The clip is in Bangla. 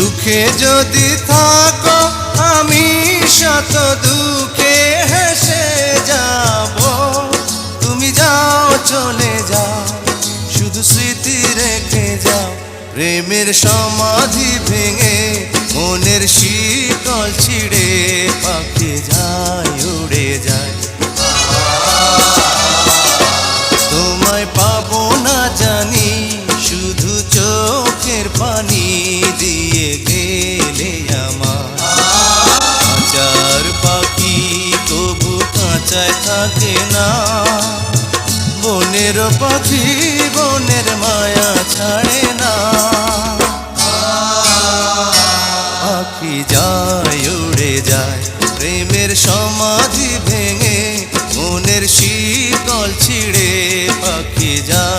সুখে যদি থাকো আমি শত দুঃখে হেসে যাব। তুমি যাও চলে যাও, শুধু স্মৃতি রেখে যাও। প্রেমের সমাধি ভেঙে মনের শীতল ছিঁড়ে পাখি যায় উড়ে যায়। তোমায় পাবো না জানি, শুধু চোখের পানি দিয়ে গেলে আমার। খাঁচার পাখি তবু খাঁচায় থাকে না, বনের পাখি বনের মায়া ছাড়ে না। পাখি যায় উড়ে যায়, প্রেমের সমাধি ভেঙে মনের শীতল ছিঁড়ে পাখি যায়।